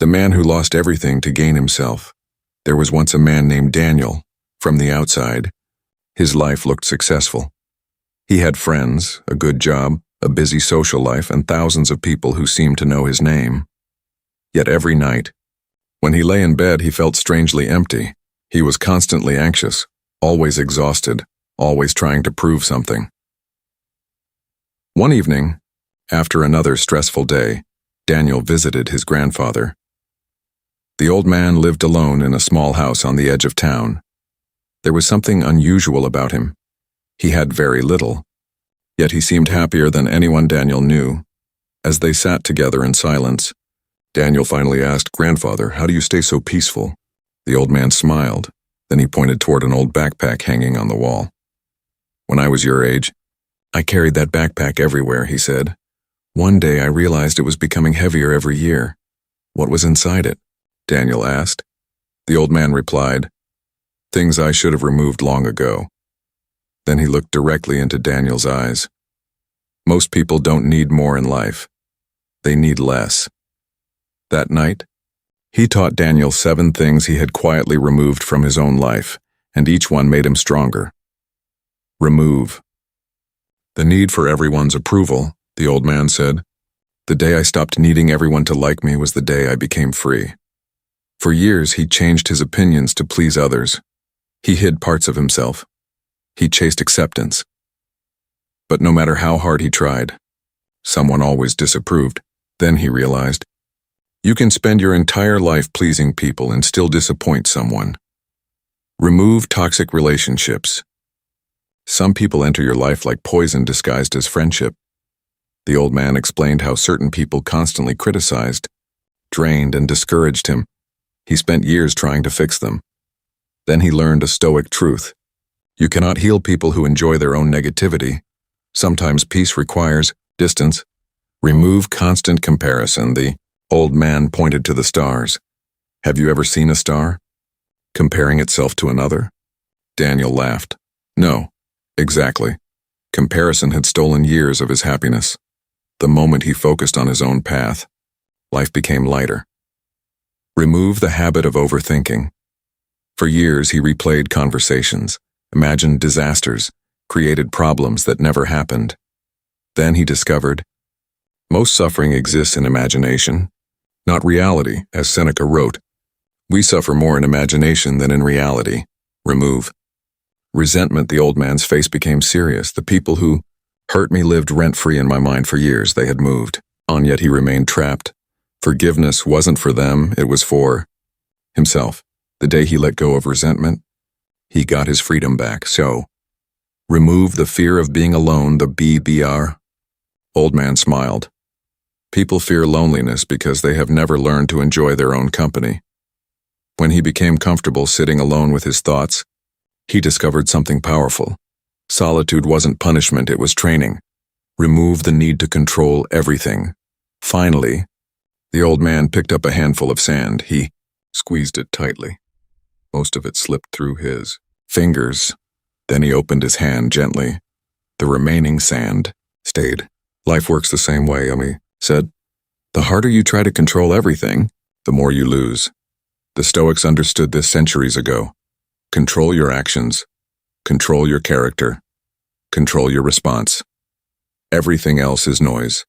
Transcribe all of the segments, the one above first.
The man who lost everything to gain himself. There was once a man named Daniel. From the outside, his life looked successful. He had friends, a good job, a busy social life, and thousands of people who seemed to know his name. Yet every night, when he lay in bed, he felt strangely empty. He was constantly anxious, always exhausted, always trying to prove something. One evening, after another stressful day, Daniel visited his grandfather. The old man lived alone in a small house on the edge of town. There was something unusual about him. He had very little, yet he seemed happier than anyone Daniel knew. As they sat together in silence, Daniel finally asked, "Grandfather, how do you stay so peaceful?" The old man smiled. Then he pointed toward an old backpack hanging on the wall. "When I was your age, I carried that backpack everywhere," he said. "One day I realized it was becoming heavier every year." "What was inside it?" Daniel asked. The old man replied, "Things I should have removed long ago." Then he looked directly into Daniel's eyes. Most people don't need more in life. They need less. That night, he taught Daniel 7 things he had quietly removed from his own life, and each one made him stronger. Remove. The need for everyone's approval, the old man said. The day I stopped needing everyone to like me was the day I became free. For years, he changed his opinions to please others. He hid parts of himself. He chased acceptance. But no matter how hard he tried, someone always disapproved. Then he realized, you can spend your entire life pleasing people and still disappoint someone. Remove toxic relationships. Some people enter your life like poison disguised as friendship. The old man explained how certain people constantly criticized, drained, and discouraged him. He spent years trying to fix them. Then he learned a Stoic truth. You cannot heal people who enjoy their own negativity. Sometimes peace requires distance. Remove constant comparison. The old man pointed to the stars. Have you ever seen a star comparing itself to another? Daniel laughed. No, exactly. Comparison had stolen years of his happiness. The moment he focused on his own path, life became lighter. Remove the habit of overthinking. For years, he replayed conversations, imagined disasters, created problems that never happened. Then he discovered, most suffering exists in imagination, not reality, as Seneca wrote. We suffer more in imagination than in reality. Remove. Resentment. The old man's face became serious. The people who hurt me lived rent-free in my mind for years. They had moved on, yet he remained trapped. Forgiveness wasn't for them, it was for himself. The day he let go of resentment, he got his freedom back. So, remove the fear of being alone, the BBR. Old man smiled. People fear loneliness because they have never learned to enjoy their own company. When he became comfortable sitting alone with his thoughts, he discovered something powerful. Solitude wasn't punishment, it was training. Remove the need to control everything. Finally, the old man picked up a handful of sand. He squeezed it tightly. Most of it slipped through his fingers. Then he opened his hand gently. The remaining sand stayed. Life works the same way, Umi said. The harder you try to control everything, the more you lose. The Stoics understood this centuries ago. Control your actions. Control your character. Control your response. Everything else is noise.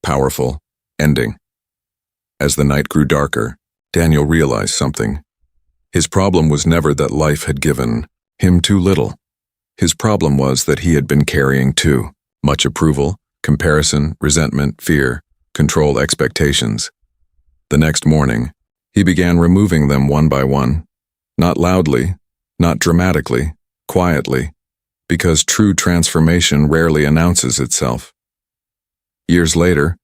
Powerful. Ending. As the night grew darker, Daniel realized something. His problem was never that life had given him too little. His problem was that he had been carrying too much approval, comparison, resentment, fear, control, expectations. The next morning, he began removing them one by one, not loudly, not dramatically, quietly, because true transformation rarely announces itself. Years later,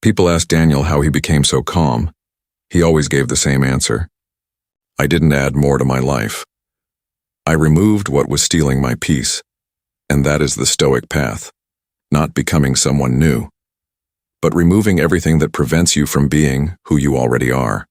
people asked Daniel how he became so calm. He always gave the same answer. I didn't add more to my life. I removed what was stealing my peace, and that is the Stoic path. Not becoming someone new, but removing everything that prevents you from being who you already are.